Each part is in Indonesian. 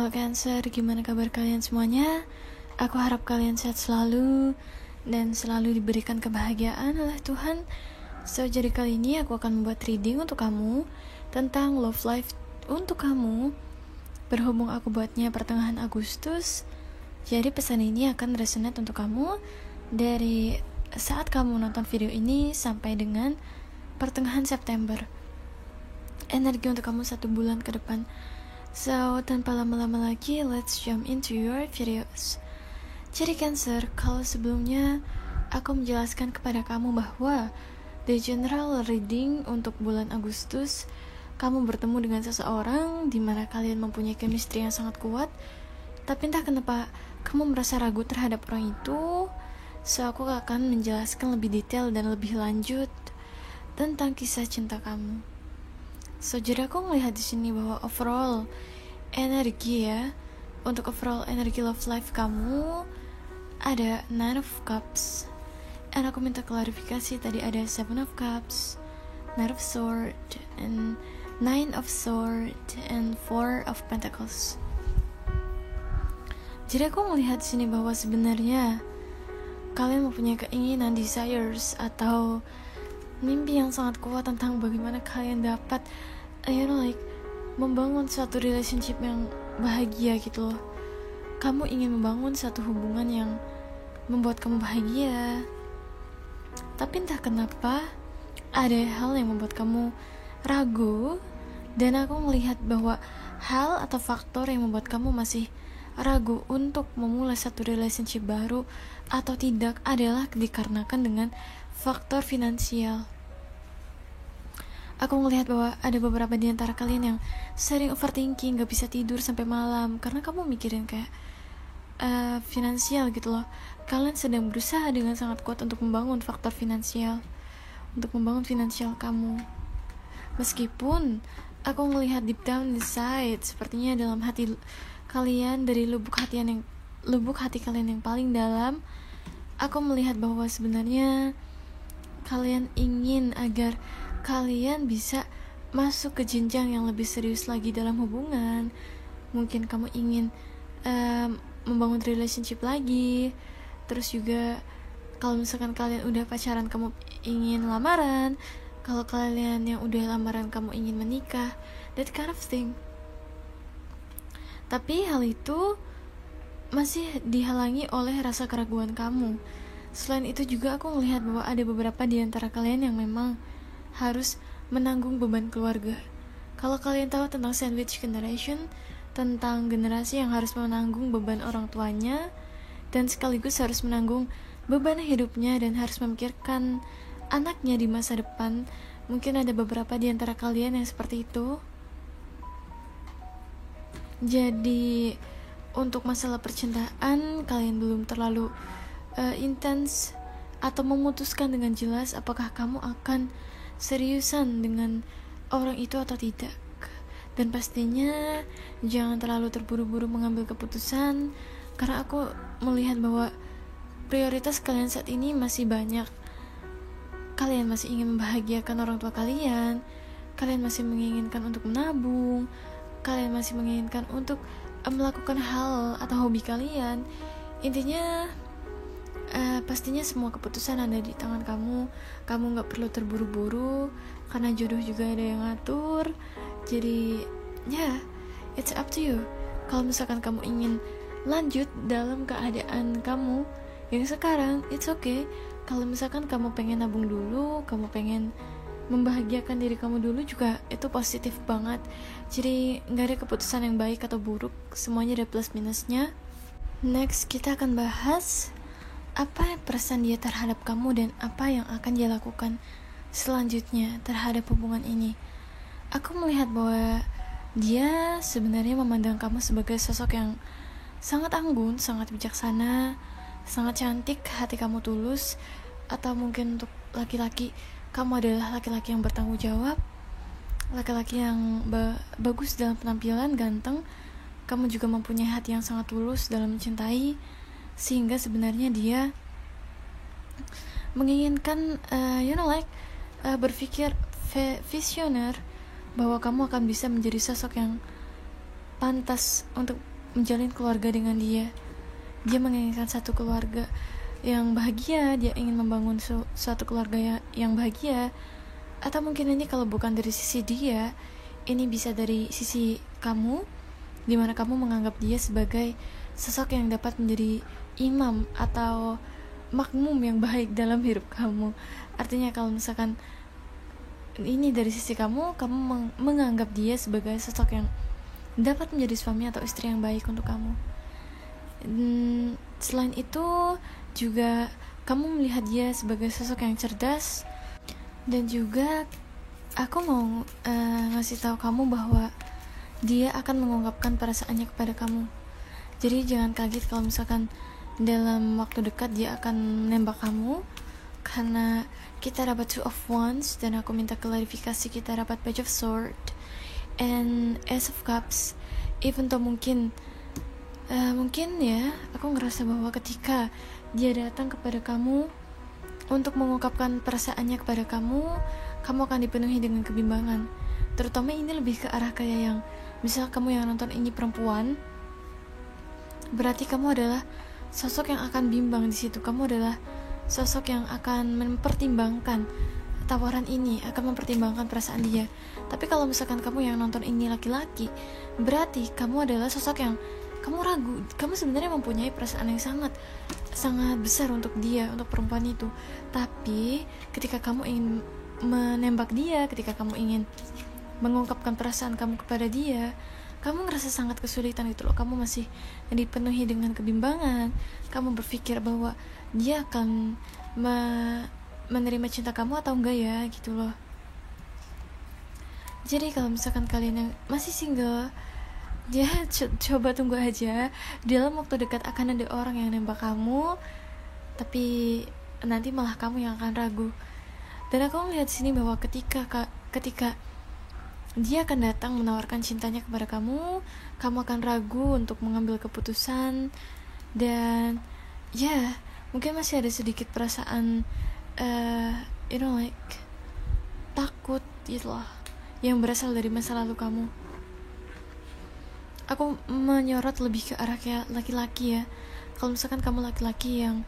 Halo Cancer, gimana kabar kalian semuanya? Aku harap kalian sehat selalu dan selalu diberikan kebahagiaan oleh Tuhan. So, jadi kali ini aku akan membuat reading untuk kamu tentang love life untuk kamu. Berhubung aku buatnya pertengahan Agustus, jadi pesan ini akan resonate untuk kamu dari saat kamu nonton video ini sampai dengan pertengahan September. Energi untuk kamu 1 bulan ke depan. So, tanpa lama-lama lagi, let's jump into your videos. Jadi Cancer, kalau sebelumnya aku menjelaskan kepada kamu bahwa the general reading untuk bulan Agustus, kamu bertemu dengan seseorang di mana kalian mempunyai chemistry yang sangat kuat, tapi entah kenapa kamu merasa ragu terhadap orang itu. So, aku akan menjelaskan lebih detail dan lebih lanjut tentang kisah cinta kamu. So, jadi aku melihat di sini bahwa overall energi untuk overall energi love life kamu ada 9 of Cups. And aku minta klarifikasi, tadi ada 7 of Cups, 9 of Sword, and 9 of Sword, and 4 of Pentacles. Jadi aku melihat di sini bahwa sebenarnya kalian mempunyai keinginan, desires, atau mimpi yang sangat kuat tentang bagaimana kalian dapat membangun suatu relationship yang bahagia gitu loh. Kamu ingin membangun satu hubungan yang membuat kamu bahagia, tapi entah kenapa ada hal yang membuat kamu ragu. Dan aku melihat bahwa hal atau faktor yang membuat kamu masih ragu untuk memulai satu relationship baru atau tidak adalah dikarenakan dengan faktor finansial. Aku melihat bahwa ada beberapa di antara kalian yang sering overthinking, gak bisa tidur sampai malam karena kamu mikirin kayak finansial gitu loh. Kalian sedang berusaha dengan sangat kuat untuk membangun faktor finansial, untuk membangun finansial kamu. Meskipun aku melihat deep down inside, sepertinya dalam hati kalian, dari lubuk hati kalian yang paling dalam, aku melihat bahwa sebenarnya kalian ingin agar kalian bisa masuk ke jenjang yang lebih serius lagi dalam hubungan. Mungkin kamu ingin membangun relationship lagi. Terus juga kalau misalkan kalian udah pacaran, kamu ingin lamaran. Kalau kalian yang udah lamaran, kamu ingin menikah. That kind of thing. Tapi hal itu masih dihalangi oleh rasa keraguan kamu. Selain itu juga aku melihat bahwa ada beberapa di antara kalian yang memang harus menanggung beban keluarga. Kalau kalian tahu tentang sandwich generation, tentang generasi yang harus menanggung beban orang tuanya dan sekaligus harus menanggung beban hidupnya dan harus memikirkan anaknya di masa depan. Mungkin ada beberapa di antara kalian yang seperti itu. Jadi untuk masalah percintaan, kalian belum terlalu intens atau memutuskan dengan jelas apakah kamu akan seriusan dengan orang itu atau tidak. Dan pastinya jangan terlalu terburu-buru mengambil keputusan, karena aku melihat bahwa prioritas kalian saat ini masih banyak. Kalian masih ingin membahagiakan orang tua kalian, kalian masih menginginkan untuk menabung, kalian masih menginginkan untuk melakukan hal atau hobi kalian. Intinya pastinya semua keputusan ada di tangan kamu. Kamu gak perlu terburu-buru, karena jodoh juga ada yang ngatur. Jadi it's up to you. Kalau misalkan kamu ingin lanjut dalam keadaan kamu yang sekarang, it's okay. Kalau misalkan kamu pengen nabung dulu, kamu pengen membahagiakan diri kamu dulu, juga itu positif banget. Jadi gak ada keputusan yang baik atau buruk, semuanya ada plus minusnya. Next, kita akan bahas apa perasaan dia terhadap kamu dan apa yang akan dia lakukan selanjutnya terhadap hubungan ini. Aku melihat bahwa dia sebenarnya memandang kamu sebagai sosok yang sangat anggun, sangat bijaksana, sangat cantik, hati kamu tulus. Atau mungkin untuk laki-laki, kamu adalah laki-laki yang bertanggung jawab, laki-laki yang bagus dalam penampilan, ganteng. Kamu juga mempunyai hati yang sangat tulus dalam mencintai, sehingga sebenarnya dia menginginkan berpikir visioner bahwa kamu akan bisa menjadi sosok yang pantas untuk menjalin keluarga dengan dia. Dia menginginkan satu keluarga yang bahagia, dia ingin membangun suatu keluarga yang bahagia. Atau mungkin ini kalau bukan dari sisi dia, ini bisa dari sisi kamu, dimana kamu menganggap dia sebagai sosok yang dapat menjadi imam atau makmum yang baik dalam hidup kamu. Artinya kalau misalkan ini dari sisi kamu menganggap dia sebagai sosok yang dapat menjadi suami atau istri yang baik untuk kamu. Selain itu juga kamu melihat dia sebagai sosok yang cerdas. Dan juga aku mau ngasih tahu kamu bahwa dia akan mengungkapkan perasaannya kepada kamu. Jadi jangan kaget kalau misalkan dalam waktu dekat dia akan menembak kamu, karena kita dapat Two of Wands dan aku minta klarifikasi kita dapat Page of Sword and Ace of Cups. Even though mungkin ya aku ngerasa bahwa ketika dia datang kepada kamu untuk mengungkapkan perasaannya kepada kamu akan dipenuhi dengan kebimbangan. Terutama ini lebih ke arah kayak yang misal kamu yang nonton ini perempuan, berarti kamu adalah sosok yang akan bimbang di situ. Kamu adalah sosok yang akan mempertimbangkan tawaran ini, akan mempertimbangkan perasaan dia. Tapi kalau misalkan kamu yang nonton ini laki-laki, berarti kamu adalah sosok yang kamu ragu. Kamu sebenarnya mempunyai perasaan yang sangat besar untuk dia, untuk perempuan itu. Tapi ketika kamu ingin menembak dia, ketika kamu ingin mengungkapkan perasaan kamu kepada dia, kamu ngerasa sangat kesulitan gitu loh. Kamu masih dipenuhi dengan kebimbangan. Kamu berpikir bahwa dia akan menerima cinta kamu atau enggak ya gitu loh. Jadi kalau misalkan kalian yang masih single, ya coba tunggu aja. Dalam waktu dekat akan ada orang yang nembak kamu, tapi nanti malah kamu yang akan ragu. Dan aku melihat sini bahwa ketika dia akan datang menawarkan cintanya kepada kamu akan ragu untuk mengambil keputusan. Dan ya mungkin masih ada sedikit perasaan takut gitu loh, yang berasal dari masa lalu kamu. Aku menyorot lebih ke arah kayak laki-laki ya. Kalau misalkan kamu laki-laki yang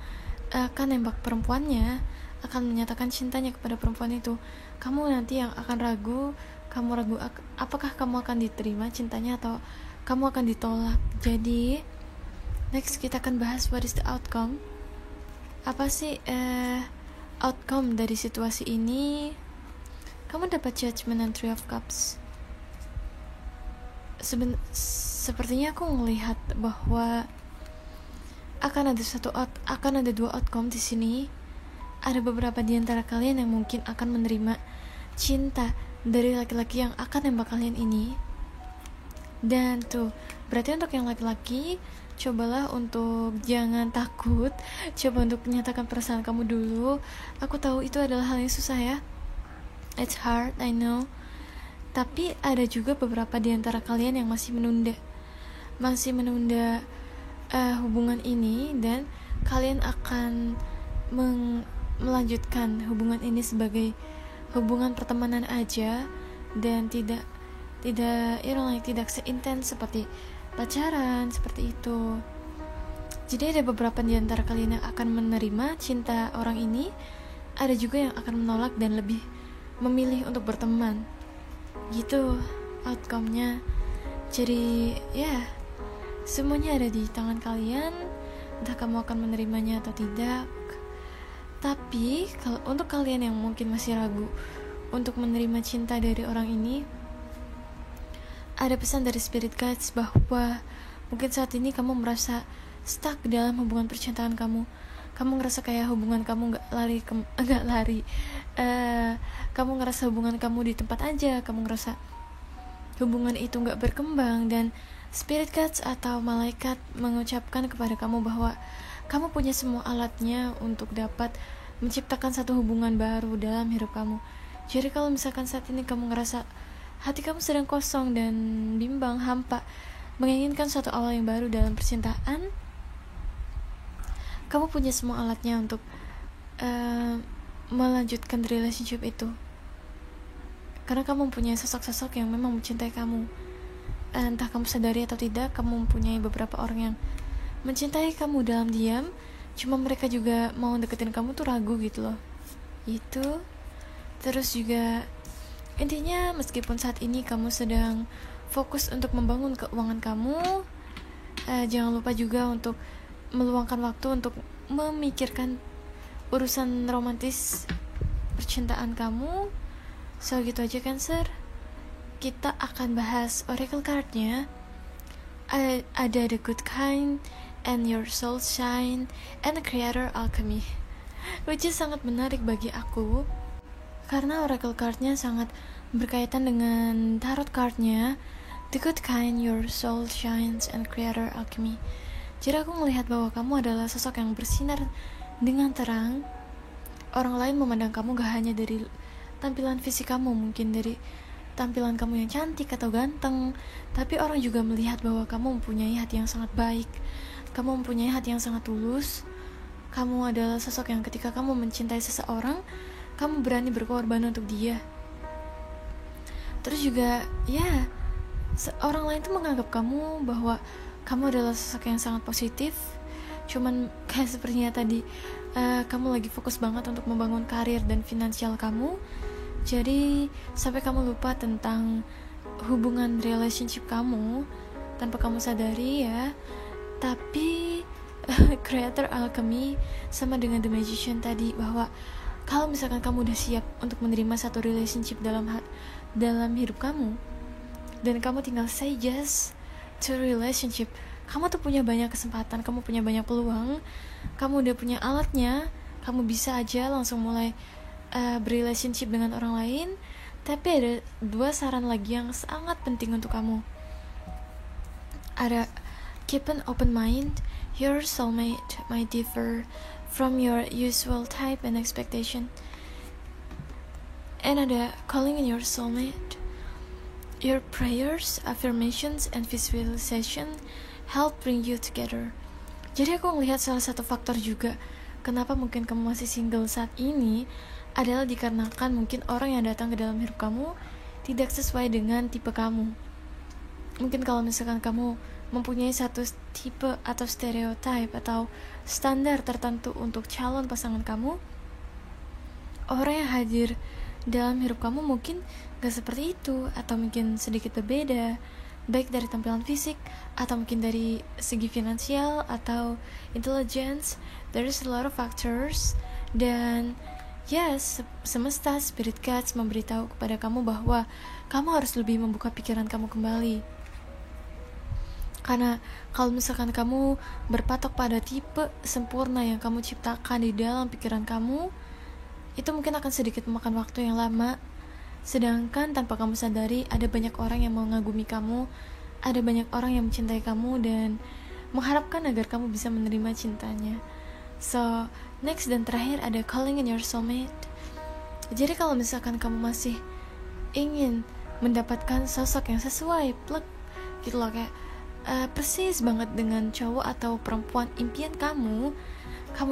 akan nembak perempuannya, akan menyatakan cintanya kepada perempuan itu, kamu nanti yang akan ragu. Kamu ragu apakah kamu akan diterima cintanya atau kamu akan ditolak. Jadi next kita akan bahas what is the outcome. Apa sih outcome dari situasi ini? Kamu dapat Judgment and Three of Cups. Sepertinya aku melihat bahwa akan ada dua outcome di sini. Ada beberapa di antara kalian yang mungkin akan menerima cinta dari laki-laki yang akan nembak kalian ini. Dan tuh, berarti untuk yang laki-laki, cobalah untuk jangan takut. Coba untuk menyatakan perasaan kamu dulu. Aku tahu itu adalah hal yang susah ya. It's hard, I know. Tapi ada juga beberapa di antara kalian yang masih menunda hubungan ini, dan kalian akan melanjutkan hubungan ini sebagai hubungan pertemanan aja, dan tidak seintens seperti pacaran seperti itu. Jadi ada beberapa di antara kalian yang akan menerima cinta orang ini, ada juga yang akan menolak dan lebih memilih untuk berteman. Gitu outcome-nya. Jadi ya semuanya ada di tangan kalian, entah kamu akan menerimanya atau tidak. Tapi kalau untuk kalian yang mungkin masih ragu untuk menerima cinta dari orang ini, ada pesan dari Spirit Guides bahwa mungkin saat ini kamu merasa stuck dalam hubungan percintaan kamu. Kamu ngerasa kayak hubungan kamu kamu ngerasa hubungan kamu di tempat aja. Kamu ngerasa hubungan itu gak berkembang. Dan Spirit Guides atau malaikat mengucapkan kepada kamu bahwa kamu punya semua alatnya untuk dapat menciptakan satu hubungan baru dalam hidup kamu. Jadi kalau misalkan saat ini kamu ngerasa hati kamu sedang kosong dan bimbang, hampa, menginginkan suatu awal yang baru dalam percintaan, kamu punya semua alatnya untuk melanjutkan relationship itu. Karena kamu punya sosok-sosok yang memang mencintai kamu. entah kamu sadari atau tidak, kamu mempunyai beberapa orang yang mencintai kamu dalam diam, cuma mereka juga mau deketin kamu tuh ragu gitu loh. Itu. Terus juga intinya meskipun saat ini kamu sedang fokus untuk membangun keuangan kamu, jangan lupa juga untuk meluangkan waktu untuk memikirkan urusan romantis percintaan kamu. So gitu aja Cancer. Kita akan bahas oracle cardnya. Ada the good kind, and your soul shine, and the creator alchemy, which is sangat menarik bagi aku karena oracle cardnya sangat berkaitan dengan tarot cardnya. The good kind, your soul shines, and creator alchemy. Jadi aku melihat bahwa kamu adalah sosok yang bersinar dengan terang. Orang lain memandang kamu gak hanya dari tampilan fisik kamu, mungkin dari tampilan kamu yang cantik atau ganteng, tapi orang juga melihat bahwa kamu mempunyai hati yang sangat baik, kamu mempunyai hati yang sangat tulus. Kamu adalah sosok yang ketika kamu mencintai seseorang, kamu berani berkorban untuk dia. Terus juga ya, orang lain tuh menganggap kamu bahwa kamu adalah sosok yang sangat positif. Cuman kayak sepertinya tadi kamu lagi fokus banget untuk membangun karir dan finansial kamu. Jadi sampai kamu lupa tentang hubungan relationship kamu tanpa kamu sadari ya. Tapi creator alchemy sama dengan the magician tadi, bahwa kalau misalkan kamu udah siap untuk menerima satu relationship dalam hidup kamu, dan kamu tinggal say yes to relationship, kamu tuh punya banyak kesempatan, kamu punya banyak peluang, kamu udah punya alatnya, kamu bisa aja langsung mulai berrelationship dengan orang lain. Tapi ada 2 saran lagi yang sangat penting untuk kamu. Ada keep an open mind. Your soulmate might differ from your usual type and expectation. And ada calling in your soulmate. Your prayers, affirmations, and visualization help bring you together. Jadi aku melihat salah satu faktor juga kenapa mungkin kamu masih single saat ini adalah dikarenakan mungkin orang yang datang ke dalam hidup kamu tidak sesuai dengan tipe kamu. Mungkin kalau misalkan kamu mempunyai satu tipe atau stereotype atau standar tertentu untuk calon pasangan kamu, orang yang hadir dalam hidup kamu mungkin gak seperti itu, atau mungkin sedikit berbeda, baik dari tampilan fisik, atau mungkin dari segi finansial, atau intelligence. There's a lot of factors. Dan yes, semesta, spirit guides memberitahu kepada kamu bahwa kamu harus lebih membuka pikiran kamu kembali. Karena kalau misalkan kamu berpatok pada tipe sempurna yang kamu ciptakan di dalam pikiran kamu, itu mungkin akan sedikit memakan waktu yang lama. Sedangkan tanpa kamu sadari, ada banyak orang yang mengagumi kamu, ada banyak orang yang mencintai kamu dan mengharapkan agar kamu bisa menerima cintanya. So, next dan terakhir ada calling in your soulmate. Jadi kalau misalkan kamu masih ingin mendapatkan sosok yang sesuai, plek gitu loh, kayak persis banget dengan cowok atau perempuan impian kamu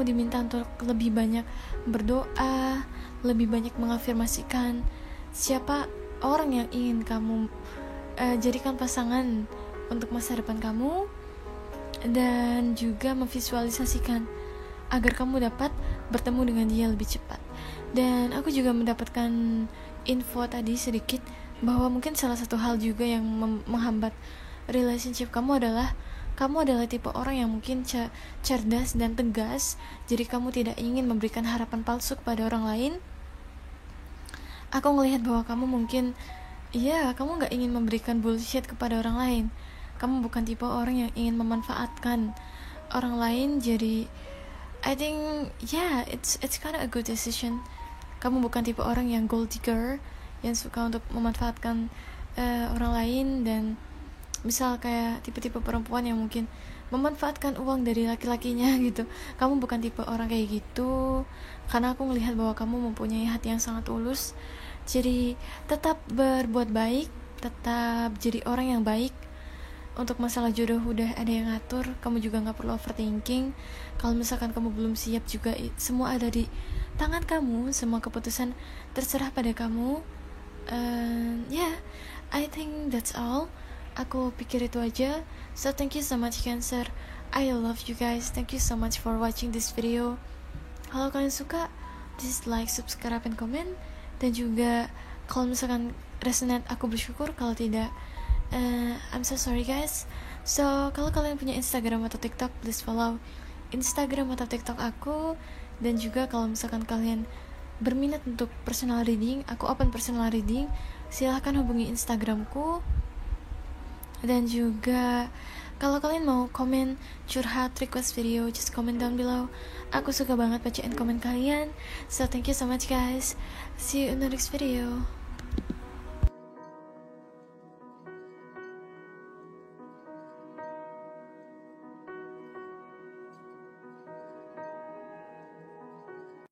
diminta untuk lebih banyak berdoa, lebih banyak mengafirmasikan siapa orang yang ingin kamu jadikan pasangan untuk masa depan kamu, dan juga memvisualisasikan agar kamu dapat bertemu dengan dia lebih cepat. Dan aku juga mendapatkan info tadi sedikit bahwa mungkin salah satu hal juga yang menghambat relationship kamu adalah tipe orang yang mungkin cerdas dan tegas. Jadi kamu tidak ingin memberikan harapan palsu kepada orang lain. Aku ngelihat bahwa kamu mungkin kamu gak ingin memberikan bullshit kepada orang lain. Kamu bukan tipe orang yang ingin memanfaatkan orang lain. Jadi I think it's kind of a good decision. Kamu bukan tipe orang yang gold digger, yang suka untuk memanfaatkan orang lain, dan misal kayak tipe-tipe perempuan yang mungkin memanfaatkan uang dari laki-lakinya gitu. Kamu bukan tipe orang kayak gitu, karena aku melihat bahwa kamu mempunyai hati yang sangat tulus. Jadi tetap berbuat baik, tetap jadi orang yang baik. Untuk masalah jodoh udah ada yang ngatur, kamu juga gak perlu overthinking. Kalau misalkan kamu belum siap juga, semua ada di tangan kamu, semua keputusan terserah pada kamu. I think that's all. aku pikir itu aja. So thank you so much Cancer, I love you guys, thank you so much for watching this video. Kalau kalian suka, please like, subscribe, and comment. Dan juga kalau misalkan resonate, aku bersyukur. Kalau tidak, I'm so sorry guys. So kalau kalian punya Instagram atau TikTok, please follow Instagram atau TikTok aku. Dan juga kalau misalkan kalian berminat untuk personal reading, aku open personal reading, silahkan hubungi Instagramku. Dan juga kalau kalian mau komen, curhat, request video, just comment down below. Aku suka banget bacain komen kalian. So thank you so much guys. See you in the next video.